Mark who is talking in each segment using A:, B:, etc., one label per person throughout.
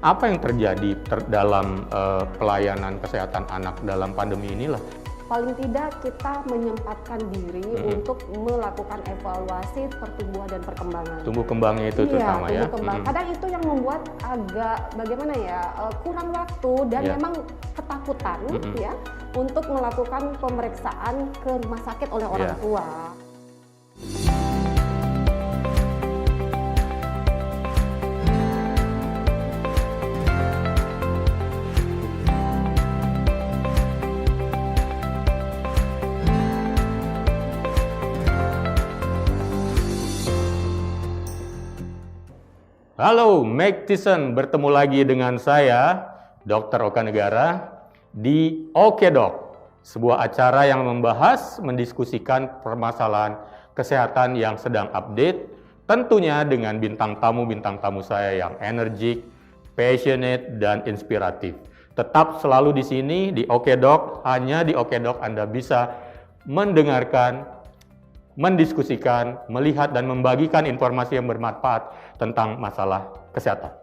A: Apa yang terjadi dalam pelayanan kesehatan anak dalam pandemi inilah?
B: Paling tidak kita menyempatkan diri untuk melakukan evaluasi pertumbuhan dan perkembangan.
A: Tumbuh kembangnya itu terutama ya.
B: Tumbuh kembang. Kadang itu yang membuat agak bagaimana ya, kurang waktu dan memang ketakutan ya untuk melakukan pemeriksaan ke rumah sakit oleh orang tua.
A: Halo, Maktison, bertemu lagi dengan saya, Dr. Oka Negara, di Oke Dok, sebuah acara yang membahas, mendiskusikan permasalahan kesehatan yang sedang update, tentunya dengan bintang tamu saya yang energik, passionate, dan inspiratif. Tetap selalu di sini, di Oke Dok, hanya di Oke Dok Anda bisa mendengarkan, mendiskusikan, melihat, dan membagikan informasi yang bermanfaat tentang masalah kesehatan.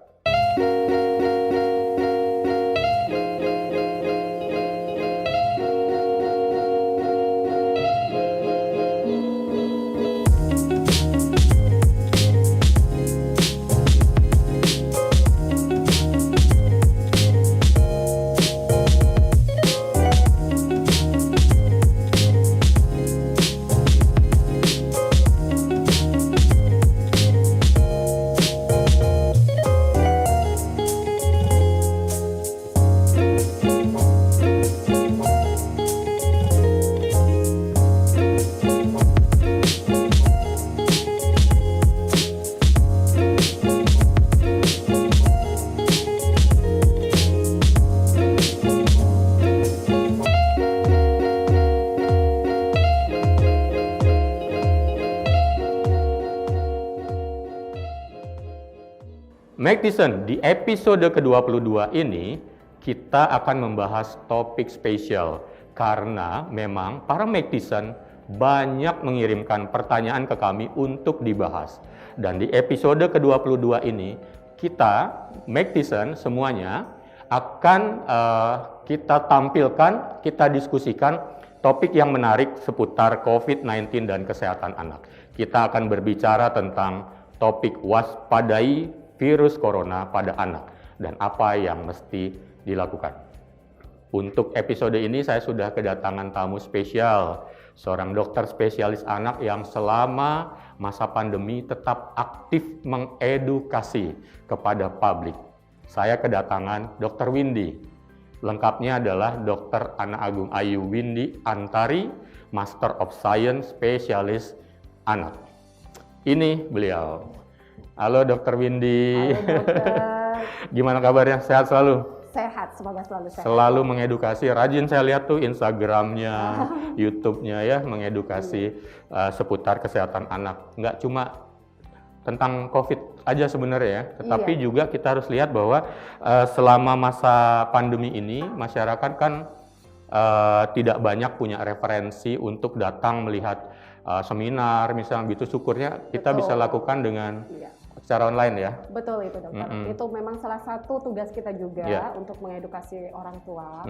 A: Maktison, di episode ke-22 ini kita akan membahas topik spesial karena memang para Maktison banyak mengirimkan pertanyaan ke kami untuk dibahas. Dan di episode ke-22 ini kita, Maktison semuanya akan kita tampilkan, kita diskusikan topik yang menarik seputar COVID-19 dan kesehatan anak. Kita akan berbicara tentang topik waspadai virus corona pada anak dan apa yang mesti dilakukan. Untuk episode ini saya sudah kedatangan tamu spesial, seorang dokter spesialis anak yang selama masa pandemi tetap aktif mengedukasi kepada publik. Saya kedatangan Dr. Windy. Lengkapnya adalah Dr. Ana Agung Ayu Windy Antari, Master of Science spesialis anak. Ini beliau. Halo Dr. Windy.
B: Halo dokter.
A: Gimana kabarnya? Sehat selalu?
B: Sehat, semoga selalu sehat.
A: Selalu mengedukasi, rajin saya lihat tuh Instagramnya, YouTube-nya ya, mengedukasi seputar kesehatan anak. Nggak cuma tentang COVID aja sebenarnya ya, tetapi juga kita harus lihat bahwa selama masa pandemi ini, masyarakat kan tidak banyak punya referensi untuk datang melihat seminar, misalnya gitu. Syukurnya kita bisa lakukan dengan secara online ya.
B: Betul itu dokter. Itu memang salah satu tugas kita juga untuk mengedukasi orang tua.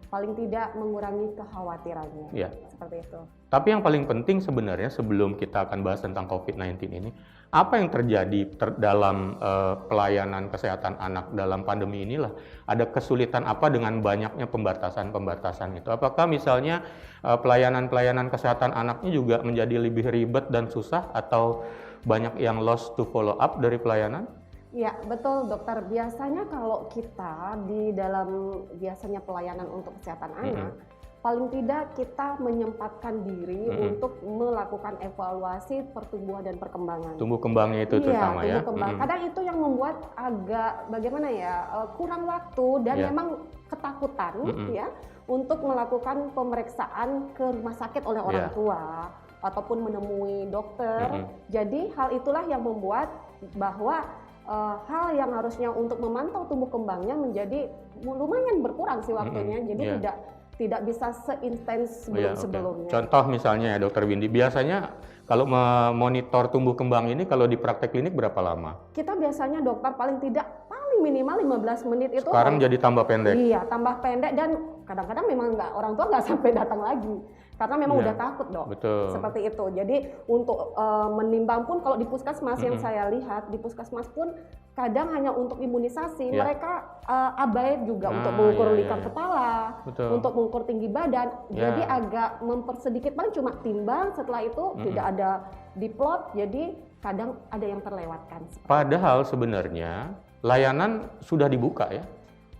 B: Paling tidak mengurangi kekhawatirannya. Seperti itu.
A: Tapi yang paling penting sebenarnya sebelum kita akan bahas tentang COVID-19 ini, apa yang terjadi dalam pelayanan kesehatan anak dalam pandemi inilah? Ada kesulitan apa dengan banyaknya pembatasan-pembatasan itu? Apakah misalnya pelayanan-pelayanan kesehatan anaknya juga menjadi lebih ribet dan susah atau banyak yang lost to follow up dari pelayanan?
B: Ya, betul dokter. Biasanya kalau kita di dalam biasanya pelayanan untuk kesehatan anak, paling tidak kita menyempatkan diri untuk melakukan evaluasi pertumbuhan dan perkembangan.
A: Tumbuh kembangnya itu terutama ya.
B: Tumbuh kembang. Kadang itu yang membuat agak bagaimana ya, kurang waktu dan memang ketakutan ya untuk melakukan pemeriksaan ke rumah sakit oleh orang tua ataupun menemui dokter. Jadi hal itulah yang membuat bahwa hal yang harusnya untuk memantau tumbuh kembangnya menjadi lumayan berkurang sih waktunya. Jadi tidak bisa seintens sebelum-sebelumnya.
A: Contoh misalnya ya Dokter Windy, biasanya kalau memonitor tumbuh kembang ini kalau di praktek klinik berapa lama?
B: Kita biasanya dokter paling tidak paling minimal 15 menit itu.
A: Sekarang jadi tambah pendek.
B: Iya, tambah pendek, dan kadang-kadang memang orang tua nggak sampai datang lagi karena memang udah takut, Dok.
A: Betul.
B: Seperti itu. Jadi untuk menimbang pun kalau di puskesmas yang saya lihat, di puskesmas pun kadang hanya untuk imunisasi, mereka abai juga untuk mengukur likat kepala, untuk mengukur tinggi badan. Jadi agak mempersedikit, paling cuma timbang, setelah itu tidak ada diplot, jadi kadang ada yang terlewatkan.
A: Padahal sebenarnya layanan sudah dibuka ya.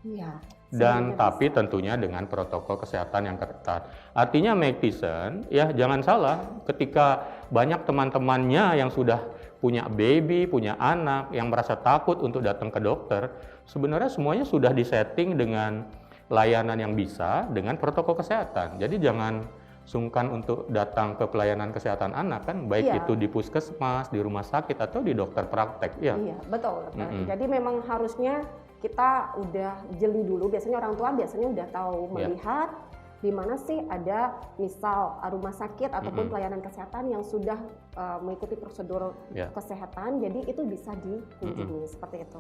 B: Iya.
A: Dan tapi tentunya dengan protokol kesehatan yang ketat. Artinya Maktisen ya jangan salah, ketika banyak teman-temannya yang sudah punya baby, punya anak yang merasa takut untuk datang ke dokter, sebenarnya semuanya sudah disetting dengan layanan yang bisa dengan protokol kesehatan. Jadi jangan sungkan untuk datang ke pelayanan kesehatan anak kan, baik itu di puskesmas, di rumah sakit atau di dokter praktek.
B: Iya, betul. Jadi memang harusnya kita udah jeli dulu, biasanya orang tua biasanya udah tahu melihat di mana sih ada misal rumah sakit ataupun pelayanan kesehatan yang sudah mengikuti prosedur kesehatan, jadi itu bisa dikunjungi seperti itu.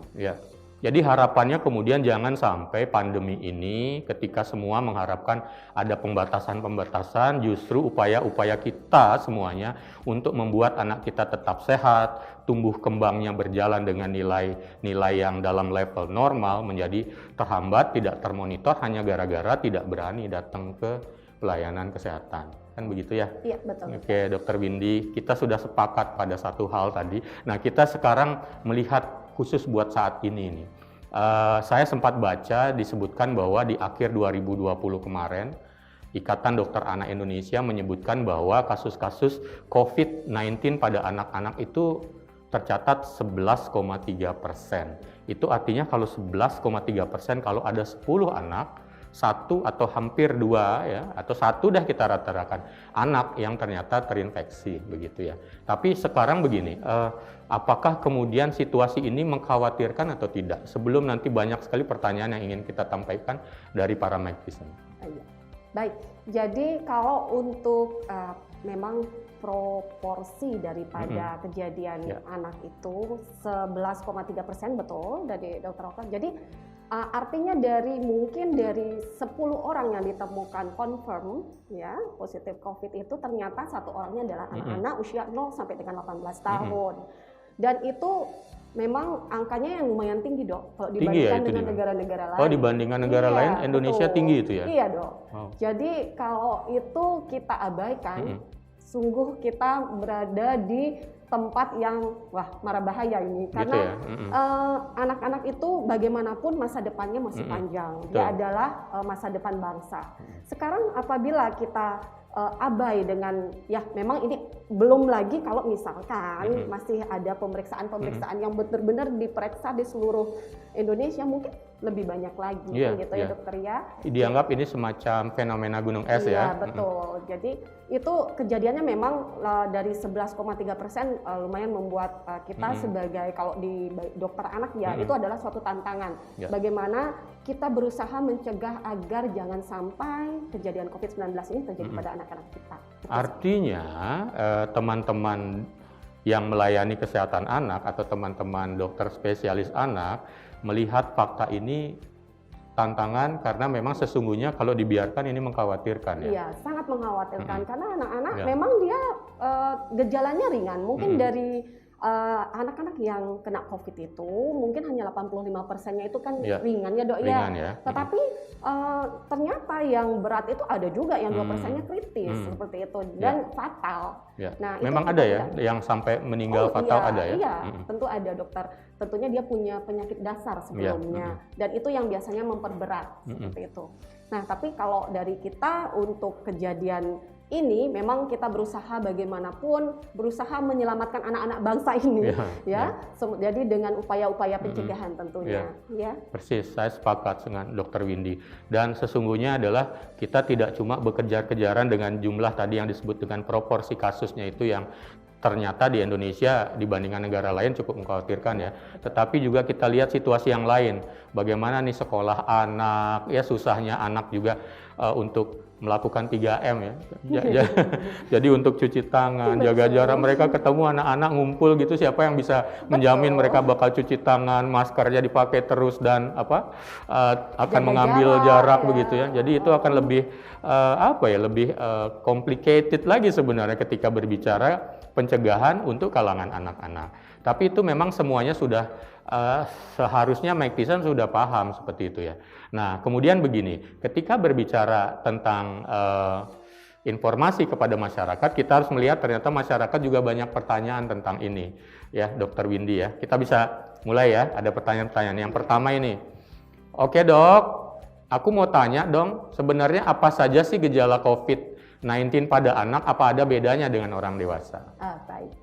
A: Jadi harapannya kemudian jangan sampai pandemi ini ketika semua mengharapkan ada pembatasan-pembatasan, justru upaya-upaya kita semuanya untuk membuat anak kita tetap sehat, tumbuh kembangnya berjalan dengan nilai-nilai yang dalam level normal menjadi terhambat, tidak termonitor hanya gara-gara tidak berani datang ke pelayanan kesehatan. Kan begitu ya?
B: Iya, betul.
A: Oke, Dokter Windy, kita sudah sepakat pada satu hal tadi. Nah, kita sekarang melihat khusus buat saat ini nih. Saya sempat baca disebutkan bahwa di akhir 2020 kemarin, Ikatan Dokter Anak Indonesia menyebutkan bahwa kasus-kasus COVID-19 pada anak-anak itu tercatat 11,3%. Itu artinya kalau 11,3%, kalau ada 10 anak, satu atau hampir dua ya, atau satu dah kita rata-ratakan anak yang ternyata terinfeksi begitu ya. Tapi sekarang begini, apakah kemudian situasi ini mengkhawatirkan atau tidak? Sebelum nanti banyak sekali pertanyaan yang ingin kita sampaikan dari para Maktisen.
B: Baik, jadi kalau untuk memang proporsi daripada kejadian anak itu 11,3% betul dari Dokter Okta. Jadi artinya mungkin dari 10 orang yang ditemukan confirm ya positif COVID itu ternyata satu orangnya adalah anak-anak usia 0 sampai dengan 18 tahun. Dan itu memang angkanya yang lumayan tinggi, Dok, kalau dibandingkan dengan negara-negara lain.
A: Oh, dibandingkan negara lain Indonesia tinggi itu ya?
B: Iya, Dok. Jadi kalau itu kita abaikan, sungguh kita berada di tempat yang marah bahaya ini, karena anak-anak itu bagaimanapun masa depannya masih panjang. Dia adalah masa depan bangsa. Sekarang apabila kita abai dengan memang ini belum lagi kalau misalkan masih ada pemeriksaan yang benar-benar diperiksa di seluruh Indonesia, mungkin lebih banyak lagi gitu ya, Dokter ya.
A: Dianggap ini semacam fenomena gunung es ya.
B: Iya, betul. Jadi itu kejadiannya memang dari 11,3% lumayan membuat kita sebagai kalau di dokter anak itu adalah suatu tantangan. Bagaimana kita berusaha mencegah agar jangan sampai kejadian COVID-19 ini terjadi pada anak-anak kita.
A: Artinya teman-teman yang melayani kesehatan anak atau teman-teman dokter spesialis anak melihat fakta ini tantangan, karena memang sesungguhnya kalau dibiarkan ini mengkhawatirkan ya.
B: Iya, sangat mengkhawatirkan karena anak-anak memang dia gejalanya ringan. Mungkin dari anak-anak yang kena COVID itu mungkin hanya 85%-nya itu kan ringan ya, Dok ya. Tetapi ternyata yang berat itu ada juga yang 2%-nya kritis seperti itu dan fatal. Nah,
A: memang ada ya yang sampai meninggal fatal ada ya?
B: Iya, tentu ada, Dokter. Tentunya dia punya penyakit dasar sebelumnya dan itu yang biasanya memperberat seperti itu. Nah, tapi kalau dari kita untuk kejadian ini memang kita berusaha bagaimanapun berusaha menyelamatkan anak-anak bangsa ini jadi dengan upaya-upaya pencegahan tentunya
A: Persis, saya sepakat dengan Dokter Windy, dan sesungguhnya adalah kita tidak cuma bekejar-kejaran dengan jumlah tadi yang disebut dengan proporsi kasusnya itu yang ternyata di Indonesia dibandingkan negara lain cukup mengkhawatirkan ya. Tetapi juga kita lihat situasi yang lain, bagaimana nih sekolah anak, ya susahnya anak juga untuk melakukan 3M ya. Jadi untuk cuci tangan, jaga jarak, mereka ketemu anak-anak ngumpul gitu, siapa yang bisa menjamin mereka bakal cuci tangan, maskernya dipakai terus dan akan mengambil jarak begitu ya. Jadi itu akan lebih lebih complicated lagi sebenarnya ketika berbicara pencegahan untuk kalangan anak-anak. Tapi itu memang semuanya sudah seharusnya McThyssen sudah paham seperti itu ya. Nah, kemudian begini, ketika berbicara tentang informasi kepada masyarakat, kita harus melihat ternyata masyarakat juga banyak pertanyaan tentang ini, ya, Dr. Windy ya. Kita bisa mulai ya, ada pertanyaan-pertanyaan. Yang pertama ini, oke dok, aku mau tanya dong, sebenarnya apa saja sih gejala COVID-19 pada anak? Apa ada bedanya dengan orang dewasa?
B: Baik.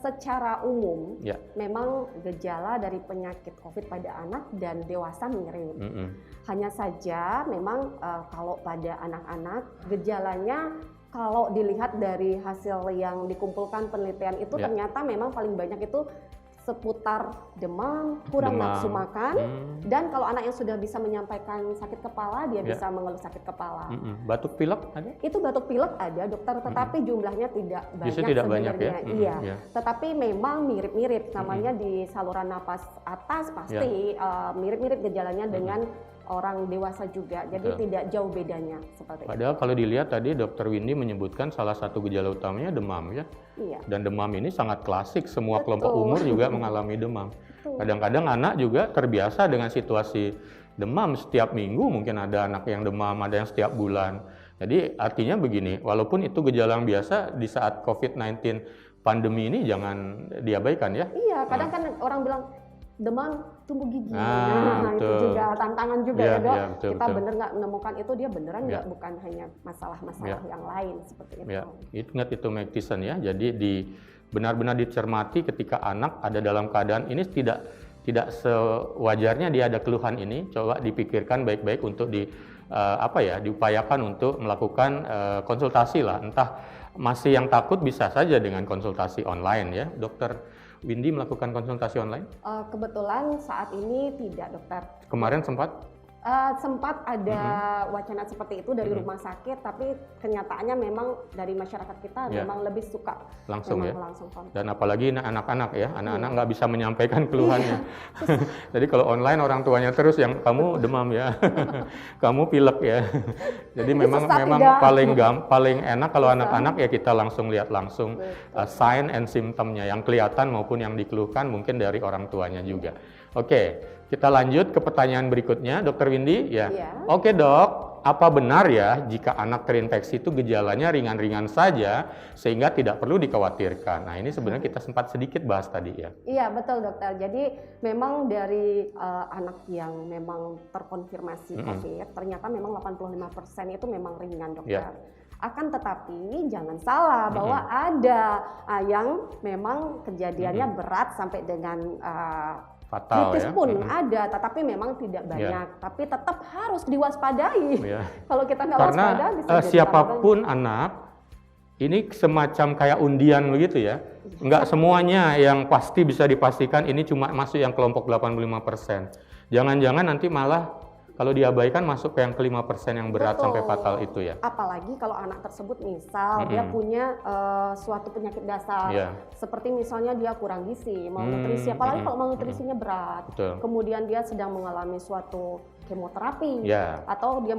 B: Secara umum, memang gejala dari penyakit COVID pada anak dan dewasa mirip. Hanya saja memang kalau pada anak-anak gejalanya kalau dilihat dari hasil yang dikumpulkan penelitian itu ternyata memang paling banyak itu seputar demam, kurang nafsu makan, dan kalau anak yang sudah bisa menyampaikan sakit kepala, dia bisa mengeluh sakit kepala.
A: Batuk pilek ada?
B: Itu batuk pilek ada dokter, tetapi jumlahnya tidak banyak
A: sebenarnya.
B: Ya? Iya, tetapi memang mirip-mirip, namanya di saluran napas atas pasti mirip-mirip gejalanya dengan orang dewasa juga, jadi tidak jauh bedanya seperti itu.
A: Padahal kalau dilihat tadi Dr. Windy menyebutkan salah satu gejala utamanya demam ya. Iya. Dan demam ini sangat klasik, semua kelompok umur juga mengalami demam. Kadang-kadang anak juga terbiasa dengan situasi demam setiap minggu, mungkin ada anak yang demam, ada yang setiap bulan. Jadi artinya begini, walaupun itu gejala yang biasa di saat COVID-19 pandemi ini jangan diabaikan ya.
B: Iya, kadang kan orang bilang demam tumbuh gigi. Itu juga tantangan juga ya dok. Kita bener nggak menemukan itu, dia beneran nggak, bukan hanya masalah-masalah yang lain seperti itu.
A: Ingat itu McThyssen ya. Jadi benar-benar dicermati ketika anak ada dalam keadaan ini tidak sewajarnya dia ada keluhan ini. Coba dipikirkan baik-baik untuk diupayakan untuk melakukan konsultasi lah. Entah masih yang takut bisa saja dengan konsultasi online ya, dokter Windy melakukan konsultasi online?
B: Kebetulan saat ini tidak, dokter.
A: Kemarin sempat?
B: Sempat ada wacana seperti itu dari rumah sakit, tapi kenyataannya memang dari masyarakat kita memang lebih suka
A: langsung ya.
B: Langsung kontak.
A: Dan apalagi anak-anak ya, anak-anak nggak bisa menyampaikan keluhannya. Jadi kalau online orang tuanya terus yang kamu demam ya, kamu pilek ya. Jadi memang paling enak kalau anak-anak ya kita langsung lihat langsung sign and symptomnya yang kelihatan maupun yang dikeluhkan mungkin dari orang tuanya juga. Oke, kita lanjut ke pertanyaan berikutnya, Dr. Windy. Ya. Oke dok, apa benar ya jika anak terinfeksi itu gejalanya ringan-ringan saja sehingga tidak perlu dikhawatirkan? Nah ini sebenarnya kita sempat sedikit bahas tadi ya. Iya
B: betul dokter, jadi memang dari anak yang memang terkonfirmasi COVID, ternyata memang 85% itu memang ringan dokter. Akan tetapi jangan salah bahwa ada yang memang kejadiannya berat sampai dengan
A: fatal
B: kritis pun ada, tetapi memang tidak banyak. Tapi tetap harus diwaspadai. Kalau kita nggak waspada, bisa jadi
A: siapapun anak ini semacam kayak undian begitu ya. Nggak semuanya yang pasti bisa dipastikan ini cuma masuk yang kelompok 85%. Jangan-jangan nanti malah kalau diabaikan masuk ke yang ke 5% yang berat sampai fatal itu ya.
B: Apalagi kalau anak tersebut misal dia punya suatu penyakit dasar, seperti misalnya dia kurang gizi, malnutrisi, apalagi kalau malnutrisinya berat, kemudian dia sedang mengalami suatu kemoterapi, atau dia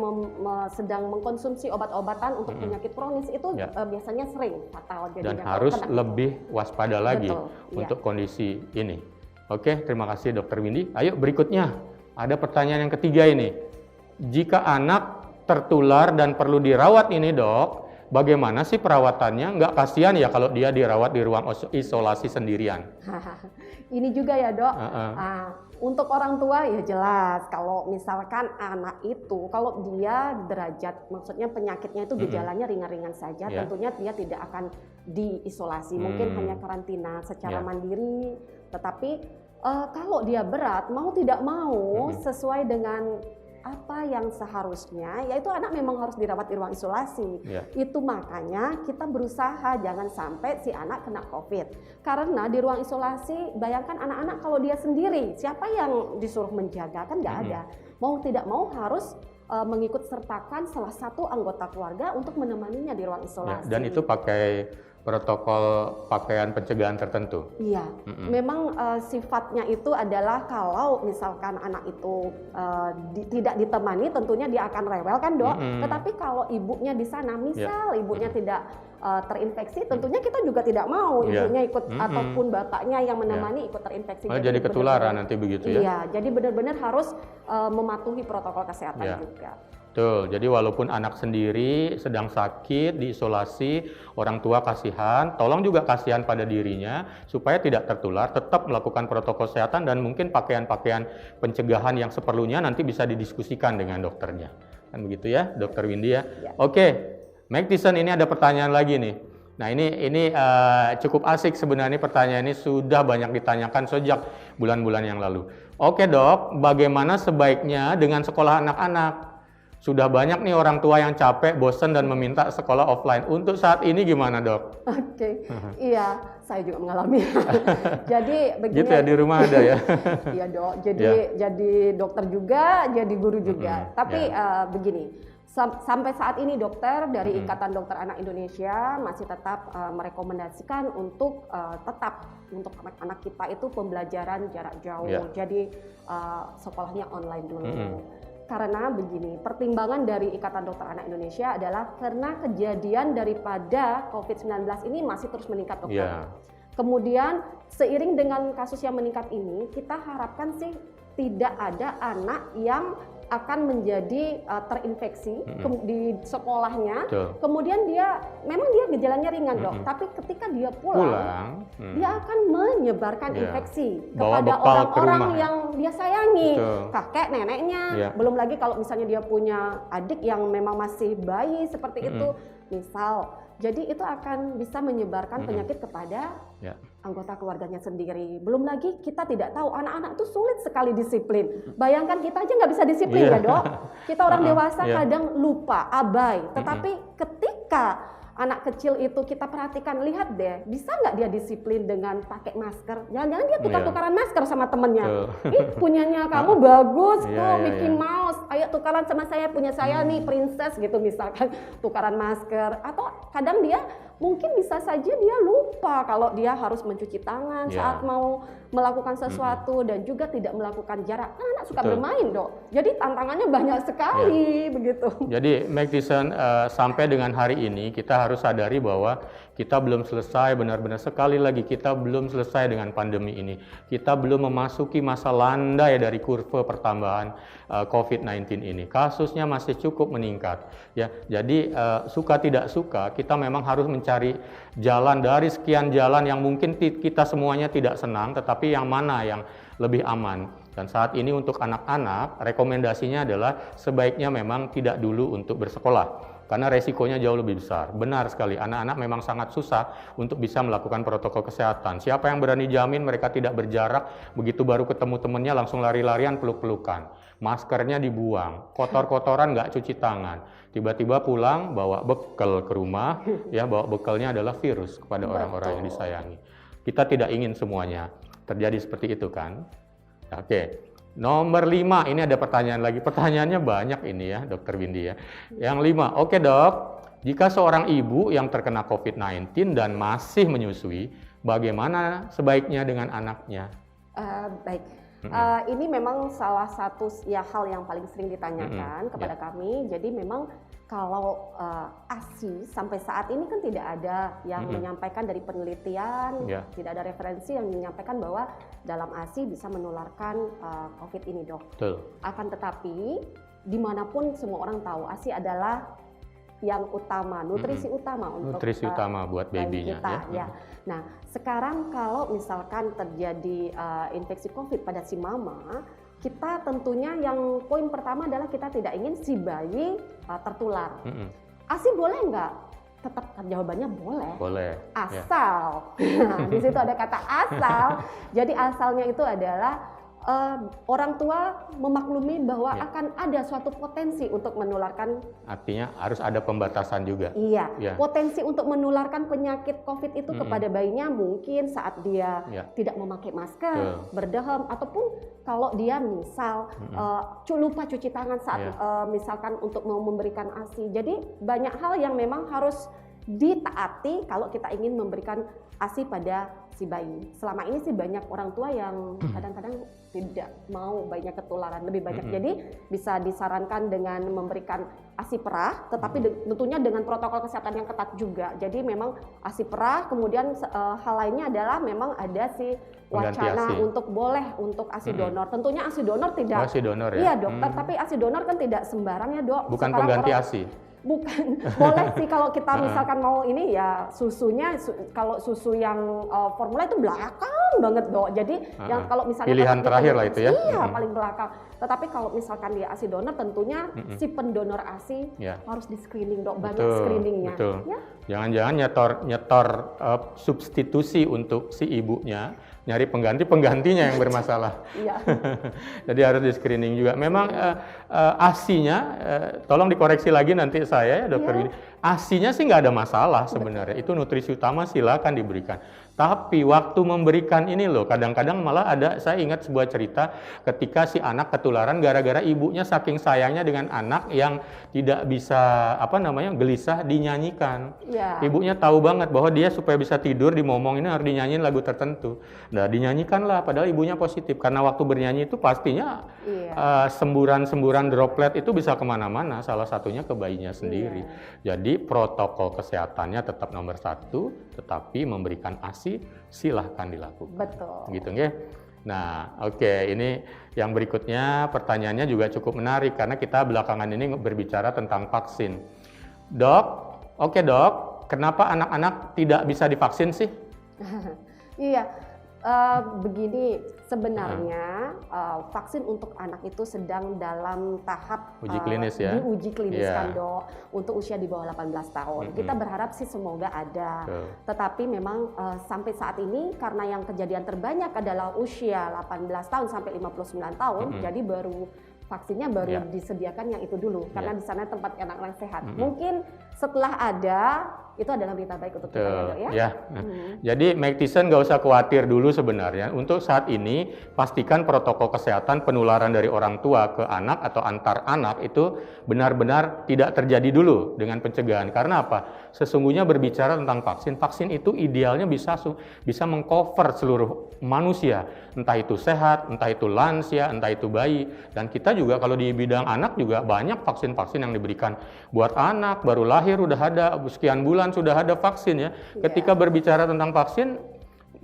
B: sedang mengkonsumsi obat-obatan untuk penyakit kronis, itu biasanya sering fatal.
A: Dan harus lebih waspada lagi untuk kondisi ini. Oke, terima kasih Dr. Windy. Ayo berikutnya. Ada pertanyaan yang ketiga ini. Jika anak tertular dan perlu dirawat ini dok, bagaimana sih perawatannya? Nggak kasihan ya kalau dia dirawat di ruang isolasi sendirian?
B: Ini juga ya dok. Untuk orang tua ya jelas, kalau misalkan anak itu, kalau dia derajat, maksudnya penyakitnya itu gejalanya ringan-ringan saja, tentunya dia tidak akan diisolasi, mungkin hanya karantina secara mandiri, tetapi kalau dia berat, mau tidak mau sesuai dengan apa yang seharusnya, yaitu anak memang harus dirawat di ruang isolasi. Itu makanya kita berusaha jangan sampai si anak kena COVID. Karena di ruang isolasi, bayangkan anak-anak kalau dia sendiri, siapa yang disuruh menjaga? Kan nggak ada. Mau tidak mau harus mengikut sertakan salah satu anggota keluarga untuk menemaninya di ruang isolasi.
A: Dan itu pakai protokol pakaian pencegahan tertentu?
B: Iya, memang sifatnya itu adalah kalau misalkan anak itu tidak ditemani, tentunya dia akan rewel kan dok. Tetapi kalau ibunya di sana, misal ibunya tidak terinfeksi, tentunya kita juga tidak mau ibunya ikut ataupun bapaknya yang menemani ikut terinfeksi.
A: Jadi ketularan nanti begitu ya?
B: Iya, jadi benar-benar harus mematuhi protokol kesehatan juga.
A: Betul, jadi walaupun anak sendiri sedang sakit, diisolasi, orang tua kasihan, tolong juga kasihan pada dirinya supaya tidak tertular, tetap melakukan protokol kesehatan dan mungkin pakaian-pakaian pencegahan yang seperlunya nanti bisa didiskusikan dengan dokternya. Kan begitu ya, Dokter Windy ya? Oke, Mike Tyson, ini ada pertanyaan lagi nih. Nah ini cukup asik sebenarnya, pertanyaan ini sudah banyak ditanyakan sejak bulan-bulan yang lalu. Oke dok, bagaimana sebaiknya dengan sekolah anak-anak? Sudah banyak nih orang tua yang capek, bosan dan meminta sekolah offline. Untuk saat ini gimana dok?
B: Oke, iya saya juga mengalami. Jadi begini.
A: Gitu ya, di rumah ada ya?
B: Iya dok, jadi dokter juga, jadi guru juga. Tapi begini, sampai saat ini dokter dari Ikatan Dokter Anak Indonesia masih tetap merekomendasikan untuk tetap untuk anak-anak kita itu pembelajaran jarak jauh. Jadi sekolahnya online dulu. Karena begini, pertimbangan dari Ikatan Dokter Anak Indonesia adalah karena kejadian daripada COVID-19 ini masih terus meningkat dokter. Kemudian seiring dengan kasus yang meningkat ini, kita harapkan sih tidak ada anak yang akan menjadi terinfeksi di sekolahnya. Kemudian memang dia gejalanya ringan dok, tapi ketika dia pulang dia akan menyebarkan infeksi kepada orang-orang yang dia sayangi, kakek, neneknya. Belum lagi kalau misalnya dia punya adik yang memang masih bayi seperti itu, misal. Jadi itu akan bisa menyebarkan penyakit kepada anggota keluarganya sendiri. Belum lagi kita tidak tahu, anak-anak itu sulit sekali disiplin. Bayangkan kita aja nggak bisa disiplin ya dok. Kita orang dewasa kadang lupa, abai. Tetapi ketika anak kecil itu kita perhatikan, lihat deh, bisa nggak dia disiplin dengan pakai masker? Jangan-jangan dia tukar-tukaran masker sama temennya. Ih, punyanya kamu bagus tuh, Mickey Mouse. Ayo tukaran sama saya, punya saya nih princess gitu misalkan. Tukaran masker. Atau kadang dia mungkin bisa saja dia lupa kalau dia harus mencuci tangan saat mau melakukan sesuatu dan juga tidak melakukan jarak. Anak suka bermain dok. Jadi tantangannya banyak sekali begitu.
A: Jadi Mike Tyson, sampai dengan hari ini kita harus sadari bahwa kita belum selesai, benar-benar sekali lagi kita belum selesai dengan pandemi ini. Kita belum memasuki masa landai dari kurva pertambahan COVID-19 ini. Kasusnya masih cukup meningkat. Ya, jadi suka tidak suka kita memang harus mencari jalan dari sekian jalan yang mungkin kita semuanya tidak senang, tetapi yang mana yang lebih aman. Dan saat ini untuk anak-anak rekomendasinya adalah sebaiknya memang tidak dulu untuk bersekolah. Karena resikonya jauh lebih besar. Benar sekali, anak-anak memang sangat susah untuk bisa melakukan protokol kesehatan. Siapa yang berani jamin mereka tidak berjarak, begitu baru ketemu temennya langsung lari-larian peluk-pelukan. Maskernya dibuang, kotor-kotoran nggak cuci tangan. Tiba-tiba pulang bawa bekal ke rumah, ya bawa bekalnya adalah virus kepada orang-orang yang disayangi. Kita tidak ingin semuanya terjadi seperti itu kan. Oke. Nomor 5, ini ada pertanyaan lagi. Pertanyaannya banyak ini ya, Dokter Windy ya. Yang 5, oke dok, jika seorang ibu yang terkena COVID-19 dan masih menyusui, bagaimana sebaiknya dengan anaknya?
B: Baik, ini memang salah satu hal yang paling sering ditanyakan kepada kami. Jadi memang kalau ASI sampai saat ini kan tidak ada yang menyampaikan dari penelitian, tidak ada referensi yang menyampaikan bahwa dalam ASI bisa menularkan COVID ini dok. Akan tetapi dimanapun semua orang tahu ASI adalah yang utama, nutrisi utama untuk
A: utama buat babynya
B: kita, ya. Nah sekarang kalau misalkan terjadi infeksi COVID pada si mama, kita tentunya yang poin pertama adalah kita tidak ingin si bayi tertular. ASI boleh nggak? Tetap jawabannya boleh.
A: Boleh.
B: Asal. Nah, di situ ada kata asal. Jadi asalnya itu adalah orang tua memaklumi bahwa akan ada suatu potensi untuk menularkan.
A: Artinya harus ada pembatasan juga.
B: Iya, potensi untuk menularkan penyakit COVID itu kepada bayinya mungkin saat dia tidak memakai masker, berdeham, ataupun kalau dia misal lupa cuci tangan saat misalkan untuk mau memberikan ASI. Jadi banyak hal yang memang harus ditaati kalau kita ingin memberikan ASI pada si bayi. Selama ini sih banyak orang tua yang kadang-kadang tidak mau bayinya ketularan lebih banyak. Jadi bisa disarankan dengan memberikan ASI perah, tetapi tentunya dengan protokol kesehatan yang ketat juga. Jadi memang ASI perah, kemudian hal lainnya adalah memang ada si wacana untuk boleh untuk ASI donor. Tentunya ASI donor tidak.
A: ASI donor ya?
B: Iya dokter, tapi ASI donor kan tidak sembarang ya dok.
A: Bukan pengganti ASI?
B: Bukan, boleh sih kalau kita misalkan mau ini ya susunya, kalau susu yang formula itu belakang banget dok. Jadi yang kalau misalnya
A: pilihan terakhir lah itu ya.
B: Iya paling belakang. Tetapi kalau misalkan dia ASI donor tentunya si pendonor ASI harus di screening dok, banyak screeningnya.
A: Betul. Ya? Jangan-jangan nyetor substitusi untuk si ibunya, nyari penggantinya yang bermasalah.
B: Iya.
A: Jadi harus di screening juga. Memang ASI-nya, tolong dikoreksi lagi nanti saya ya dokter Winnie. ASI-nya sih nggak ada masalah sebenarnya. Itu nutrisi utama silakan diberikan. Tapi waktu memberikan ini loh, kadang-kadang malah ada, saya ingat sebuah cerita ketika si anak ketularan gara-gara ibunya saking sayangnya dengan anak yang tidak bisa gelisah dinyanyikan. Ibunya tahu banget bahwa dia supaya bisa tidur dimomong ini harus dinyanyiin lagu tertentu. Nah dinyanyikanlah padahal ibunya positif karena waktu bernyanyi itu pastinya semburan-semburan droplet itu bisa kemana-mana, salah satunya ke bayinya sendiri. Jadi protokol kesehatannya tetap nomor 1, tetapi memberikan ASI silahkan dilakukan.
B: Betul.
A: Gitu ya. Nah, ini yang berikutnya pertanyaannya juga cukup menarik karena kita belakangan ini berbicara tentang vaksin. Dok, kenapa anak-anak tidak bisa divaksin sih?
B: Iya, begini sebenarnya vaksin untuk anak itu sedang dalam tahap
A: uji klinis
B: diuji klinis kan dok, untuk usia di bawah 18 tahun. Kita berharap sih semoga ada. Tetapi memang sampai saat ini karena yang kejadian terbanyak adalah usia 18 tahun sampai 59 tahun, jadi vaksinnya baru disediakan yang itu dulu karena di sana tempat anak-anak sehat. Mungkin setelah ada itu adalah berita baik untuk kita ya. Jadi Maktisen nggak usah khawatir dulu sebenarnya. Untuk saat ini pastikan protokol kesehatan penularan dari orang tua ke anak atau antar anak itu benar-benar tidak terjadi dulu dengan pencegahan. Karena apa? Sesungguhnya berbicara tentang vaksin itu idealnya bisa mengcover seluruh manusia, entah itu sehat, entah itu lansia, entah itu bayi. Dan kita juga kalau di bidang anak juga banyak vaksin-vaksin yang diberikan buat anak baru lahir udah ada, sekian bulan sudah ada vaksin ya. Ketika berbicara tentang vaksin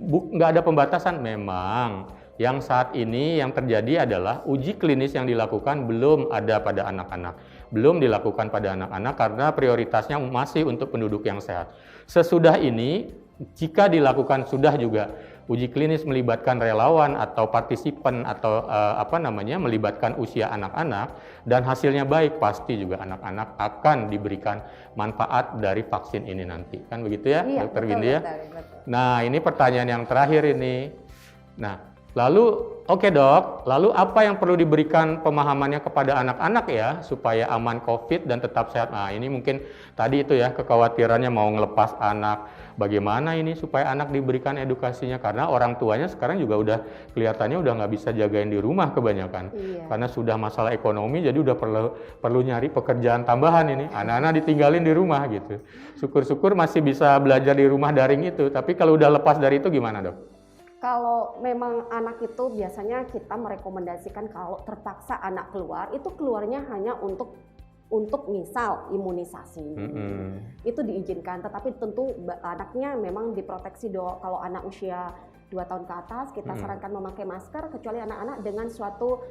B: nggak ada pembatasan. Memang yang saat ini yang terjadi adalah uji klinis yang dilakukan belum ada pada anak-anak, belum dilakukan pada anak-anak karena prioritasnya masih untuk penduduk yang sehat. Sesudah ini jika dilakukan sudah juga uji klinis melibatkan relawan atau partisipan atau melibatkan usia anak-anak dan hasilnya baik, pasti juga anak-anak akan diberikan manfaat dari vaksin ini nanti. Kan begitu ya, Dokter Windy ya? Betul. Nah, ini pertanyaan yang terakhir ini. Nah, lalu dok, lalu apa yang perlu diberikan pemahamannya kepada anak-anak ya supaya aman COVID dan tetap sehat? Nah, ini mungkin tadi itu ya kekhawatirannya mau ngelepas anak. Bagaimana ini supaya anak diberikan edukasinya? Karena orang tuanya sekarang juga udah kelihatannya udah nggak bisa jagain di rumah kebanyakan. Karena sudah masalah ekonomi, jadi udah perlu nyari pekerjaan tambahan ini. Anak-anak ditinggalin di rumah gitu. Syukur-syukur masih bisa belajar di rumah daring itu. Tapi kalau udah lepas dari itu gimana dok? Kalau memang anak itu biasanya kita merekomendasikan kalau terpaksa anak keluar, itu keluarnya hanya untuk misal imunisasi. Itu diizinkan, tetapi tentu anaknya memang diproteksi dok. Kalau anak usia 2 tahun ke atas kita sarankan memakai masker kecuali anak-anak dengan suatu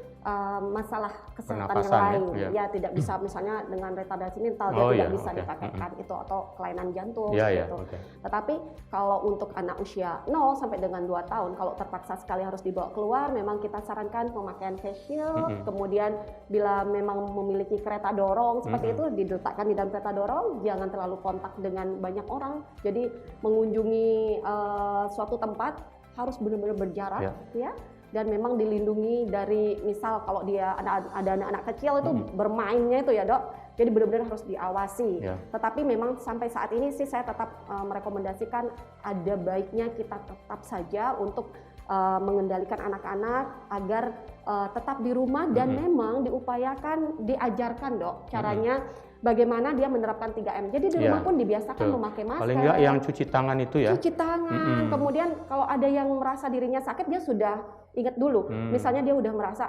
B: masalah kesehatan yang lain ya tidak bisa misalnya dengan retardasi mental dia tidak bisa dipakaikan itu atau kelainan jantung gitu. Tetapi kalau untuk anak usia 0 sampai dengan 2 tahun kalau terpaksa sekali harus dibawa keluar memang kita sarankan pemakaian face shield, kemudian bila memang memiliki kereta dorong seperti itu diletakkan di dalam kereta dorong, jangan terlalu kontak dengan banyak orang. Jadi mengunjungi suatu tempat harus benar-benar berjarak ya. dan memang dilindungi dari misal kalau dia ada anak-anak kecil itu bermainnya itu ya dok, jadi benar-benar harus diawasi. Tetapi memang sampai saat ini sih saya tetap merekomendasikan ada baiknya kita tetap saja untuk mengendalikan anak-anak agar tetap di rumah dan memang diupayakan diajarkan dok caranya bagaimana dia menerapkan 3M. Jadi di rumah pun dibiasakan memakai masker.
A: Paling enggak yang cuci tangan itu ya.
B: Cuci tangan. Kemudian kalau ada yang merasa dirinya sakit dia sudah ingat dulu. Misalnya dia udah merasa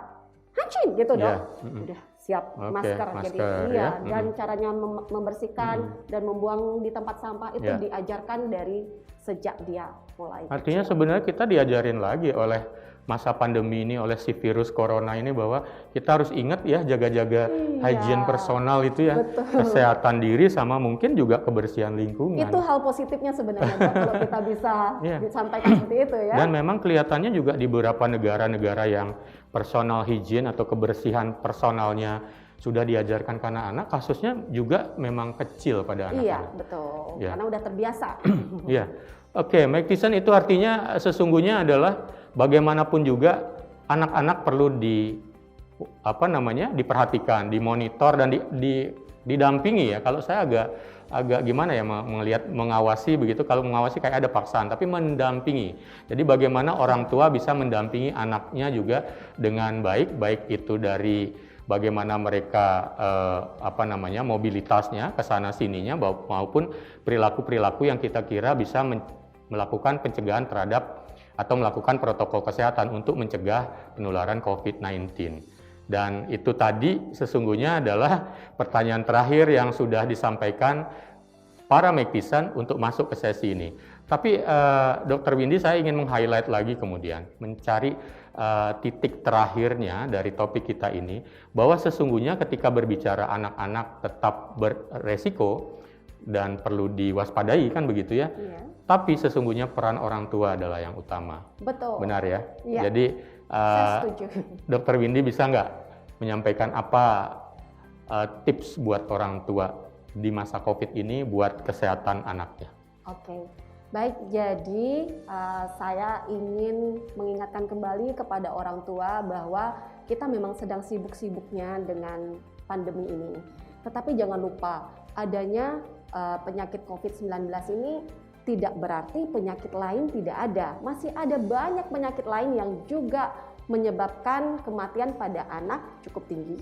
B: hancin gitu dok. Udah siap masker. Jadi iya dan caranya membersihkan dan membuang di tempat sampah itu diajarkan dari sejak dia mulai.
A: Artinya sebenarnya kita diajarin lagi oleh masa pandemi ini, oleh si virus corona ini, bahwa kita harus ingat ya jaga-jaga hygiene personal itu ya. Kesehatan diri sama mungkin juga kebersihan lingkungan.
B: Itu hal positifnya sebenarnya kalau kita bisa disampaikan seperti itu ya.
A: Dan memang kelihatannya juga di beberapa negara-negara yang personal hygiene atau kebersihan personalnya sudah diajarkan ke anak-anak, kasusnya juga memang kecil pada anak-anak.
B: Iya, betul. Karena udah terbiasa.
A: Iya. Oke, Mike Tyson itu artinya sesungguhnya adalah bagaimanapun juga anak-anak perlu diperhatikan, dimonitor dan didampingi ya. Kalau saya agak gimana ya mengawasi begitu, kalau mengawasi kayak ada paksaan, tapi mendampingi. Jadi bagaimana orang tua bisa mendampingi anaknya juga dengan baik itu dari bagaimana mereka mobilitasnya ke sana sininya maupun perilaku-perilaku yang kita kira bisa melakukan pencegahan terhadap atau melakukan protokol kesehatan untuk mencegah penularan COVID-19. Dan itu tadi sesungguhnya adalah pertanyaan terakhir yang sudah disampaikan para Mike Tyson untuk masuk ke sesi ini. Tapi Dr. Windy, saya ingin meng-highlight lagi kemudian, mencari titik terakhirnya dari topik kita ini, bahwa sesungguhnya ketika berbicara anak-anak tetap beresiko dan perlu diwaspadai kan begitu ya. Tapi sesungguhnya peran orang tua adalah yang utama.
B: Betul.
A: Benar ya?
B: Iya.
A: Jadi
B: saya setuju.
A: Dr. Windy bisa nggak menyampaikan apa tips buat orang tua di masa COVID ini buat kesehatan anaknya?
B: Oke. Baik, jadi saya ingin mengingatkan kembali kepada orang tua bahwa kita memang sedang sibuk-sibuknya dengan pandemi ini. Tetapi jangan lupa, adanya penyakit COVID-19 ini tidak berarti penyakit lain tidak ada. Masih ada banyak penyakit lain yang juga menyebabkan kematian pada anak cukup tinggi.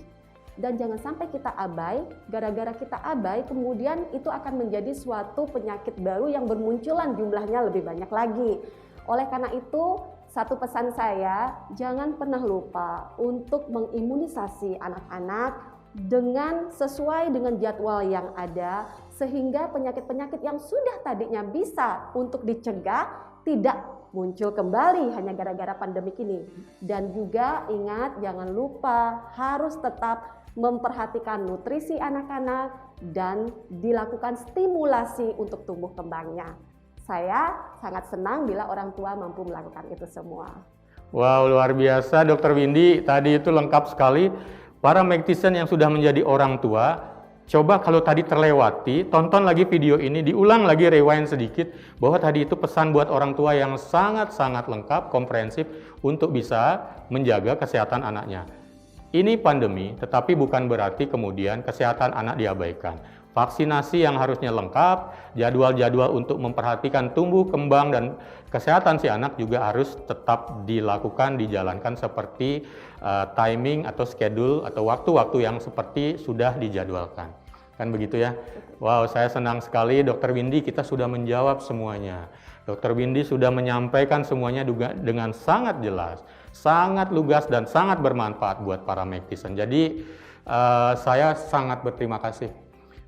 B: Dan jangan sampai kita abai, gara-gara kita abai kemudian itu akan menjadi suatu penyakit baru yang bermunculan jumlahnya lebih banyak lagi. Oleh karena itu, satu pesan saya, jangan pernah lupa untuk mengimunisasi anak-anak dengan sesuai dengan jadwal yang ada, sehingga penyakit-penyakit yang sudah tadinya bisa untuk dicegah tidak muncul kembali hanya gara-gara pandemik ini. Dan juga ingat, jangan lupa harus tetap memperhatikan nutrisi anak-anak dan dilakukan stimulasi untuk tumbuh kembangnya. Saya sangat senang bila orang tua mampu melakukan itu semua.
A: Wow, luar biasa Dr. Windy, tadi itu lengkap sekali. Para Mike Tyson yang sudah menjadi orang tua, coba kalau tadi terlewati, tonton lagi video ini, diulang lagi, rewind sedikit, bahwa tadi itu pesan buat orang tua yang sangat-sangat lengkap, komprehensif untuk bisa menjaga kesehatan anaknya. Ini pandemi, tetapi bukan berarti kemudian kesehatan anak diabaikan. Vaksinasi yang harusnya lengkap, jadwal-jadwal untuk memperhatikan tumbuh, kembang, dan kesehatan si anak juga harus tetap dilakukan, dijalankan seperti timing atau schedule atau waktu-waktu yang seperti sudah dijadwalkan. Kan begitu ya? Wow, saya senang sekali Dr. Windy, kita sudah menjawab semuanya. Dr. Windy sudah menyampaikan semuanya dengan sangat jelas, sangat lugas, dan sangat bermanfaat buat para Mike Tyson. Jadi saya sangat berterima kasih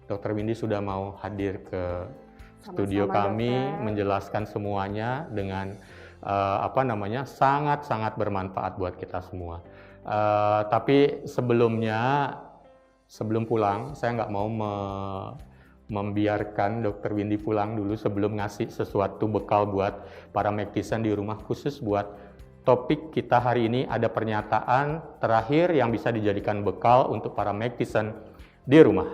A: Dr. Windy sudah mau hadir ke studio kami, menjelaskan semuanya dengan sangat-sangat bermanfaat buat kita semua. Tapi sebelum pulang, saya nggak mau membiarkan Dr. Windy pulang dulu sebelum ngasih sesuatu bekal buat para Mike Tyson di rumah, khusus buat topik kita hari ini. Ada pernyataan terakhir yang bisa dijadikan bekal untuk para Mike Tyson di rumah.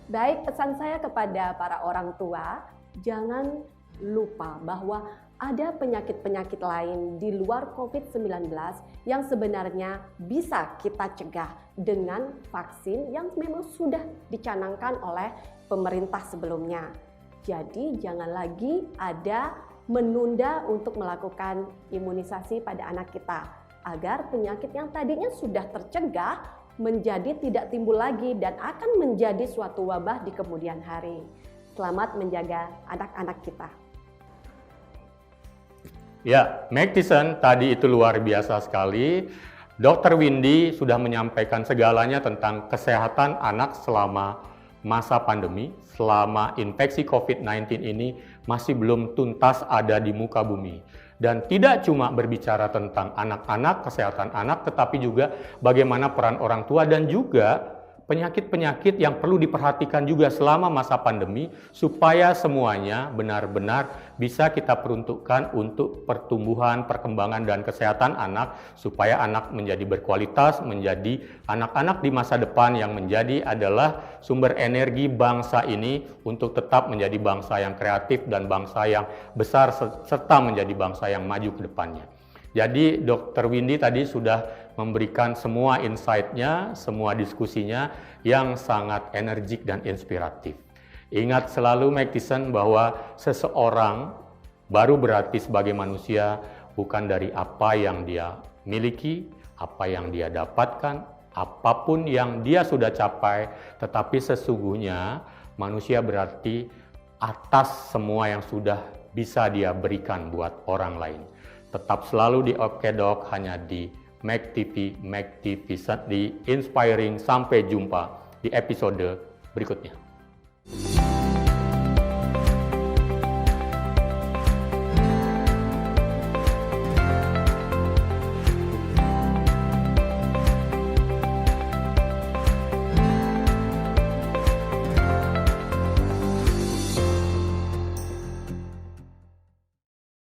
B: Baik, pesan saya kepada para orang tua, jangan lupa bahwa ada penyakit-penyakit lain di luar COVID-19 yang sebenarnya bisa kita cegah dengan vaksin yang memang sudah dicanangkan oleh pemerintah sebelumnya. Jadi jangan lagi ada menunda untuk melakukan imunisasi pada anak kita agar penyakit yang tadinya sudah tercegah menjadi tidak timbul lagi dan akan menjadi suatu wabah di kemudian hari. Selamat menjaga anak-anak kita.
A: Ya, Magdisen tadi itu luar biasa sekali. Dr. Windy sudah menyampaikan segalanya tentang kesehatan anak selama masa pandemi, selama infeksi COVID-19 ini masih belum tuntas ada di muka bumi. Dan tidak cuma berbicara tentang anak-anak, kesehatan anak, tetapi juga bagaimana peran orang tua dan juga penyakit-penyakit yang perlu diperhatikan juga selama masa pandemi supaya semuanya benar-benar bisa kita peruntukkan untuk pertumbuhan, perkembangan, dan kesehatan anak supaya anak menjadi berkualitas, menjadi anak-anak di masa depan yang menjadi adalah sumber energi bangsa ini untuk tetap menjadi bangsa yang kreatif dan bangsa yang besar serta menjadi bangsa yang maju ke depannya. Jadi Dr. Windy tadi sudah memberikan semua insight-nya, semua diskusinya yang sangat energik dan inspiratif. Ingat selalu Magdisen bahwa seseorang baru berarti sebagai manusia bukan dari apa yang dia miliki, apa yang dia dapatkan, apapun yang dia sudah capai, tetapi sesungguhnya manusia berarti atas semua yang sudah bisa dia berikan buat orang lain. Tetap selalu di Okedok hanya di Mag TV di Inspiring. Sampai jumpa di episode berikutnya.